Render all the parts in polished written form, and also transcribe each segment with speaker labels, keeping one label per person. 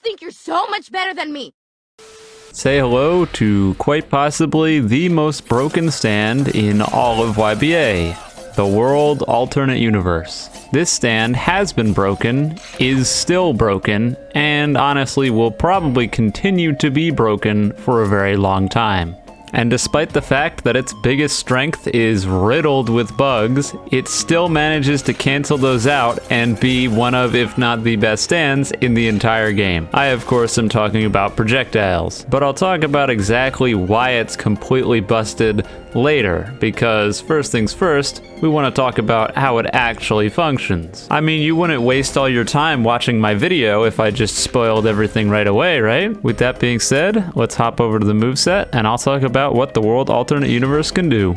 Speaker 1: think you're so much better than me.
Speaker 2: Say hello to quite possibly the most broken stand in all of YBA, the World Alternate Universe. This stand has been broken, is still broken, and honestly will probably continue to be broken for a very long time. And despite the fact that its biggest strength is riddled with bugs, it still manages to cancel those out and be one of, if not the best stands in the entire game. I, of course, am talking about projectiles, but I'll talk about exactly why it's completely busted later, because first things first, we want to talk about how it actually functions. I mean, you wouldn't waste all your time watching my video if I just spoiled everything right away, right? With that being said, let's hop over to the moveset and I'll talk about what the World Alternate Universe can do.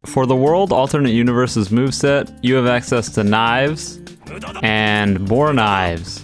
Speaker 2: For the World Alternate Universe's moveset, you have access to knives and more knives.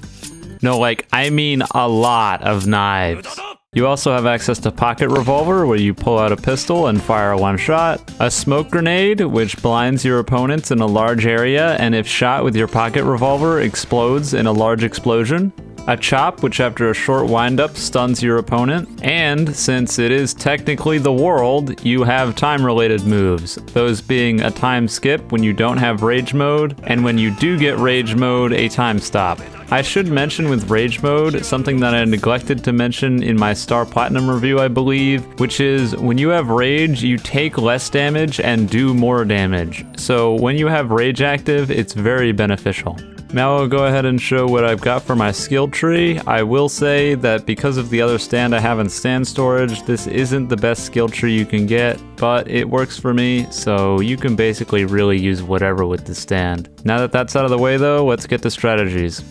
Speaker 2: No, like, I mean a lot of knives. You also have access to Pocket Revolver, where you pull out a pistol and fire one shot, a Smoke Grenade, which blinds your opponents in a large area and if shot with your Pocket Revolver, explodes in a large explosion, a Chop, which after a short windup stuns your opponent, and since it is technically the world, you have time-related moves, those being a time skip when you don't have Rage Mode, and when you do get Rage Mode, a time stop. I should mention with Rage Mode, something that I neglected to mention in my Star Platinum review, I believe, which is when you have Rage, you take less damage and do more damage. So when you have Rage active, it's very beneficial. Now I'll go ahead and show what I've got for my skill tree. I will say that because of the other stand I have in stand storage, this isn't the best skill tree you can get, but it works for me, so you can basically really use whatever with the stand. Now that that's out of the way though, let's get to strategies.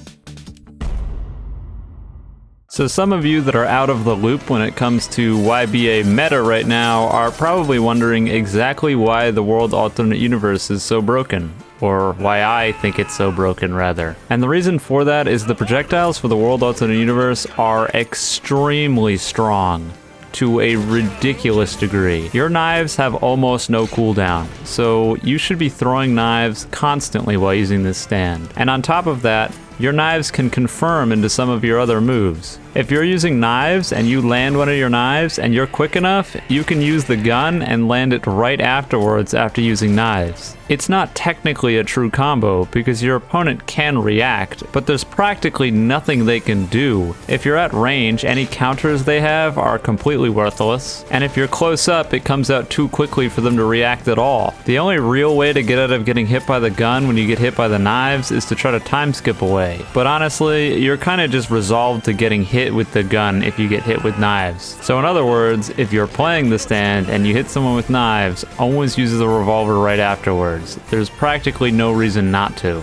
Speaker 2: So some of you that are out of the loop when it comes to YBA meta right now are probably wondering exactly why the World Alternate Universe is so broken. Or why I think it's so broken, rather. And the reason for that is the projectiles for the World Alternate Universe are extremely strong to a ridiculous degree. Your knives have almost no cooldown, so you should be throwing knives constantly while using this stand. And on top of that, your knives can confirm into some of your other moves. If you're using knives and you land one of your knives and you're quick enough, you can use the gun and land it right afterwards after using knives. It's not technically a true combo because your opponent can react, but there's practically nothing they can do. If you're at range, any counters they have are completely worthless, and if you're close up, it comes out too quickly for them to react at all. The only real way to get out of getting hit by the gun when you get hit by the knives is to try to time skip away. But honestly, you're kind of just resolved to getting hit with the gun if you get hit with knives. So in other words, if you're playing the stand and you hit someone with knives, always use the revolver right afterwards. There's practically no reason not to.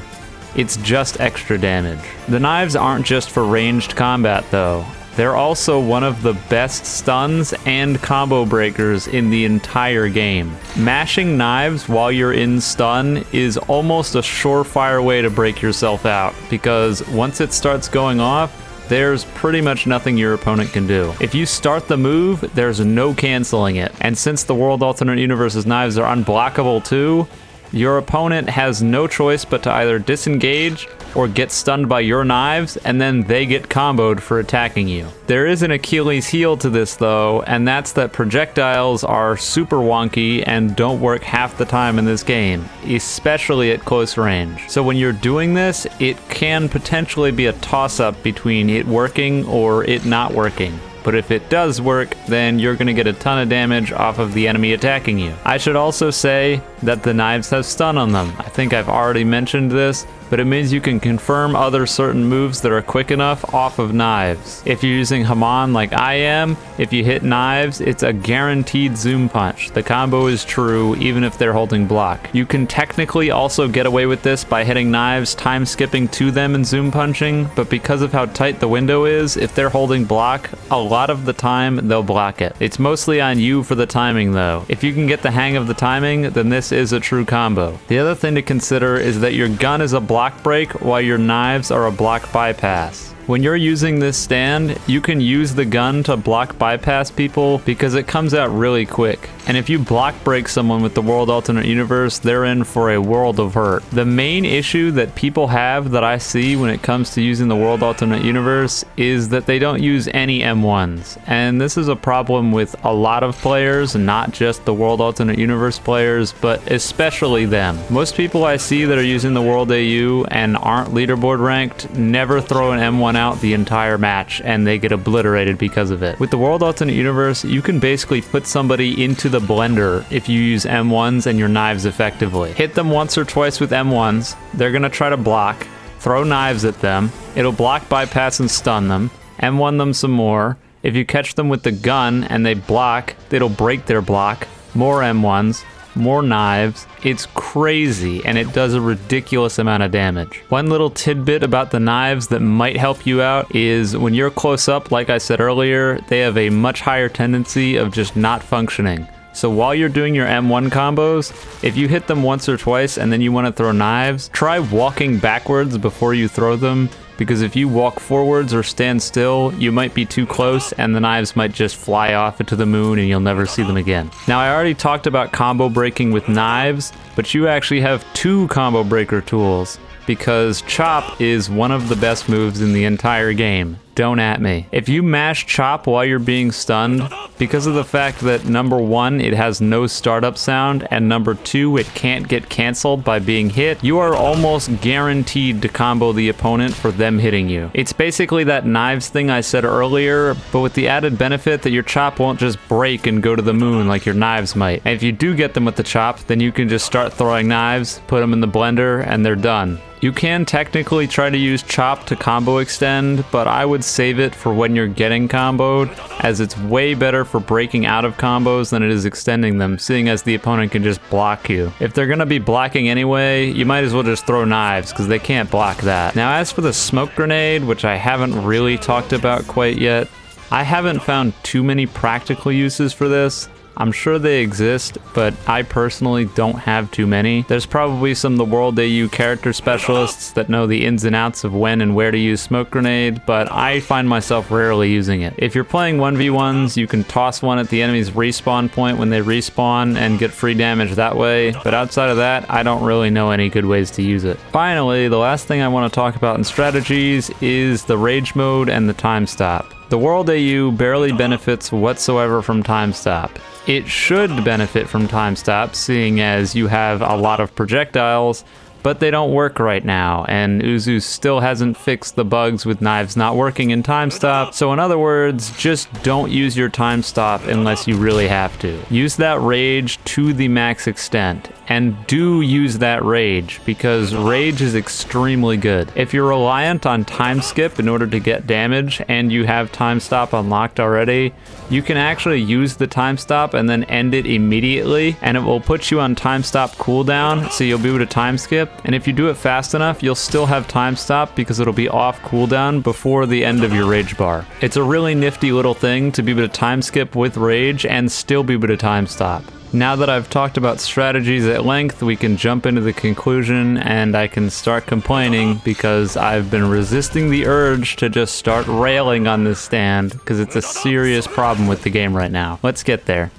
Speaker 2: It's just extra damage. The knives aren't just for ranged combat though. They're also one of the best stuns and combo breakers in the entire game. Mashing knives while you're in stun is almost a surefire way to break yourself out, because once it starts going off, there's pretty much nothing your opponent can do. If you start the move, there's no canceling it. And since the World Alternate Universe's knives are unblockable too, your opponent has no choice but to either disengage or get stunned by your knives, and then they get comboed for attacking you. There is an Achilles heel to this though, and that's that projectiles are super wonky and don't work half the time in this game, especially at close range. So when you're doing this, it can potentially be a toss-up between it working or it not working. But if it does work, then you're going to get a ton of damage off of the enemy attacking you. I should also say that the knives have stun on them. I think I've already mentioned this, but it means you can confirm other certain moves that are quick enough off of knives. If you're using Haman like I am, if you hit knives, it's a guaranteed zoom punch. The combo is true even if they're holding block. You can technically also get away with this by hitting knives, time skipping to them and zoom punching, but because of how tight the window is, if they're holding block, a lot of the time they'll block it. It's mostly on you for the timing though. If you can get the hang of the timing, then this is a true combo. The other thing to consider is that your gun is a block break while your knives are a block bypass. When you're using this stand, you can use the gun to block bypass people because it comes out really quick. And if you block break someone with the World Alternate Universe, they're in for a world of hurt. The main issue that people have that I see when it comes to using the World Alternate Universe is that they don't use any M1s. And this is a problem with a lot of players, not just the World Alternate Universe players, but especially them. Most people I see that are using the World AU and aren't leaderboard ranked never throw an M1 out the entire match, and they get obliterated because of it. With the World Alternate Universe, you can basically put somebody into the blender if you use M1s and your knives effectively. Hit them once or twice with M1s, they're gonna try to block, throw knives at them, it'll block, bypass, and stun them, M1 them some more. If you catch them with the gun and they block, it'll break their block, more M1s, more knives. It's crazy, and it does a ridiculous amount of damage. One little tidbit about the knives that might help you out is when you're close up, like I said earlier, they have a much higher tendency of just not functioning. So while you're doing your M1 combos, if you hit them once or twice and then you want to throw knives, try walking backwards before you throw them, because if you walk forwards or stand still, you might be too close and the knives might just fly off into the moon and you'll never see them again. Now, I already talked about combo breaking with knives, but you actually have 2 combo breaker tools, because chop is one of the best moves in the entire game. Don't at me. If you mash chop while you're being stunned, because of the fact that number 1, it has no startup sound, and number 2, it can't get canceled by being hit, you are almost guaranteed to combo the opponent for them hitting you. It's basically that knives thing I said earlier, but with the added benefit that your chop won't just break and go to the moon like your knives might. And if you do get them with the chop, then you can just start throwing knives, put them in the blender, and they're done. You can technically try to use chop to combo extend, but I would save it for when you're getting comboed, as it's way better for breaking out of combos than it is extending them, seeing as the opponent can just block you. If they're gonna be blocking anyway, you might as well just throw knives, because they can't block that. Now, as for the smoke grenade, which I haven't really talked about quite yet, I haven't found too many practical uses for this. I'm sure they exist, but I personally don't have too many. There's probably some of the World AU character specialists that know the ins and outs of when and where to use smoke grenade, but I find myself rarely using it. If you're playing 1v1s, you can toss one at the enemy's respawn point when they respawn and get free damage that way, but outside of that, I don't really know any good ways to use it. Finally, the last thing I want to talk about in strategies is the rage mode and the time stop. The World AU barely benefits whatsoever from time stop. It should benefit from time stop, seeing as you have a lot of projectiles, but they don't work right now, and Uzu still hasn't fixed the bugs with knives not working in time stop. So in other words, just don't use your time stop unless you really have to. Use that rage to the max extent, and do use that rage, because rage is extremely good. If you're reliant on time skip in order to get damage and you have time stop unlocked already, you can actually use the time stop and then end it immediately, and it will put you on time stop cooldown, so you'll be able to time skip. And if you do it fast enough, you'll still have time stop because it'll be off cooldown before the end of your rage bar. It's a really nifty little thing to be able to time skip with rage and still be able to time stop. Now that I've talked about strategies at length, we can jump into the conclusion, and I can start complaining because I've been resisting the urge to just start railing on this stand because it's a serious problem with the game right now. Let's get there.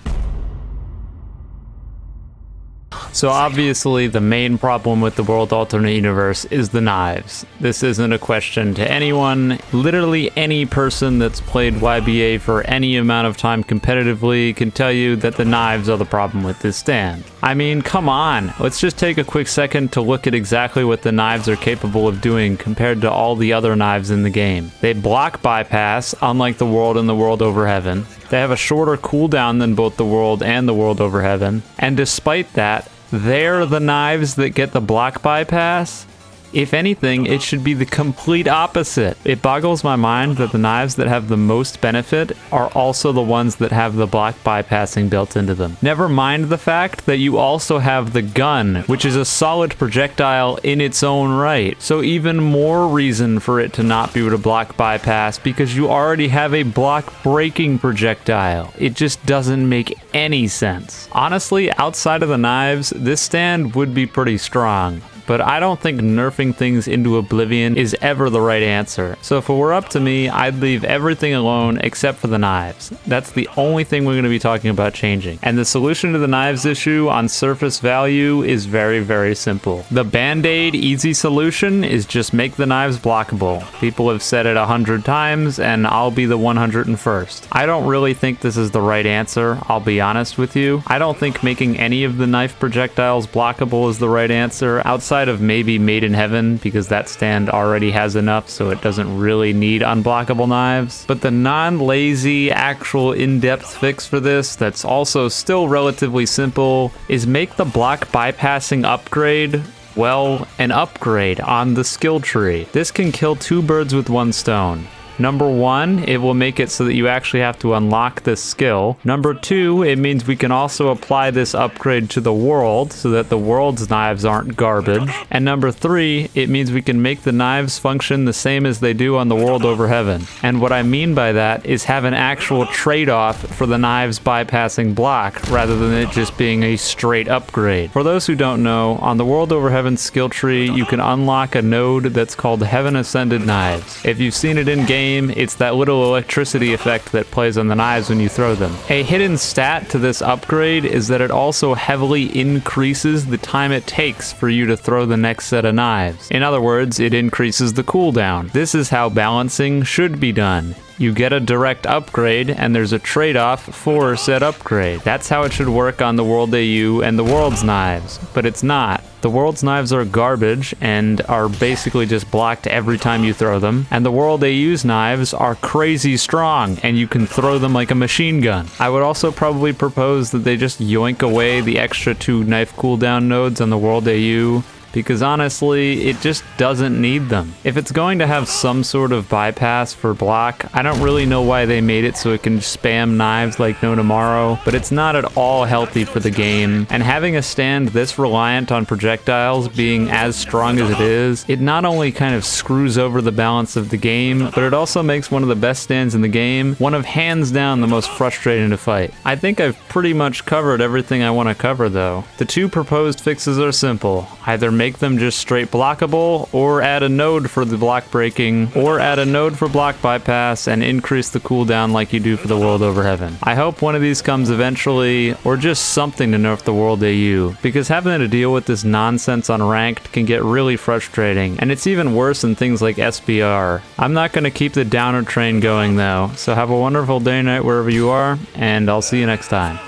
Speaker 2: So obviously the main problem with the World Alternate Universe is the knives. This isn't a question to anyone. Literally any person that's played YBA for any amount of time competitively can tell you that the knives are the problem with this stand. I mean, come on. Let's just take a quick second to look at exactly what the knives are capable of doing compared to all the other knives in the game. They block bypass, unlike the World and the World Over Heaven. They have a shorter cooldown than both the World and the World Over Heaven. And despite that, they're the knives that get the block bypass. If anything, it should be the complete opposite. It boggles my mind that the knives that have the most benefit are also the ones that have the block bypassing built into them. Never mind the fact that you also have the gun, which is a solid projectile in its own right. So even more reason for it to not be able to block bypass, because you already have a block breaking projectile. It just doesn't make any sense. Honestly, outside of the knives, this stand would be pretty strong. but I don't think nerfing things into oblivion is ever the right answer. So if it were up to me, I'd leave everything alone except for the knives. That's the only thing we're going to be talking about changing. And the solution to the knives issue on surface value is very, very simple. The Band-Aid easy solution is just make the knives blockable. People have said it 100 times, and I'll be the 101st. I don't really think this is the right answer, I'll be honest with you. I don't think making any of the knife projectiles blockable is the right answer, outside of maybe Made in Heaven, because that stand already has enough, so it doesn't really need unblockable knives. But the non-lazy, actual in-depth fix for this, that's also still relatively simple, is make the block bypassing upgrade, well, an upgrade on the skill tree. This can kill two birds with one stone. Number one, it will make it so that you actually have to unlock this skill. Number two, it means we can also apply this upgrade to the world so that the world's knives aren't garbage. And number three, it means we can make the knives function the same as they do on the world over heaven. And what I mean by that is have an actual trade-off for the knives bypassing block rather than it just being a straight upgrade. For those who don't know, on the world over heaven skill tree, you can unlock a node that's called Heaven Ascended Knives. If you've seen it in game, it's that little electricity effect that plays on the knives when you throw them. A hidden stat to this upgrade is that it also heavily increases the time it takes for you to throw the next set of knives. In other words, it increases the cooldown. This is how balancing should be done. You get a direct upgrade, and there's a trade-off for said upgrade. That's how it should work on the World AU and the World's knives, but it's not. The World's knives are garbage and are basically just blocked every time you throw them, and the World AU's knives are crazy strong, and you can throw them like a machine gun. I would also probably propose that they just yoink away the extra 2 knife cooldown nodes on the World AU, because honestly, it just doesn't need them. If it's going to have some sort of bypass for block, I don't really know why they made it so it can spam knives like no tomorrow, but it's not at all healthy for the game. And having a stand this reliant on projectiles being as strong as it is, it not only kind of screws over the balance of the game, but it also makes one of the best stands in the game one of hands down the most frustrating to fight. I think I've pretty much covered everything I want to cover though. The 2 proposed fixes are simple. Either make them just straight blockable, or add a node for the block breaking, or add a node for block bypass and increase the cooldown like you do for the World over heaven. I hope one of these comes eventually, or just something to nerf the World AU, because having to deal with this nonsense on ranked can get really frustrating, and it's even worse in things like SBR. I'm not going to keep the downer train going though, so have a wonderful day night wherever you are, and I'll see you next time.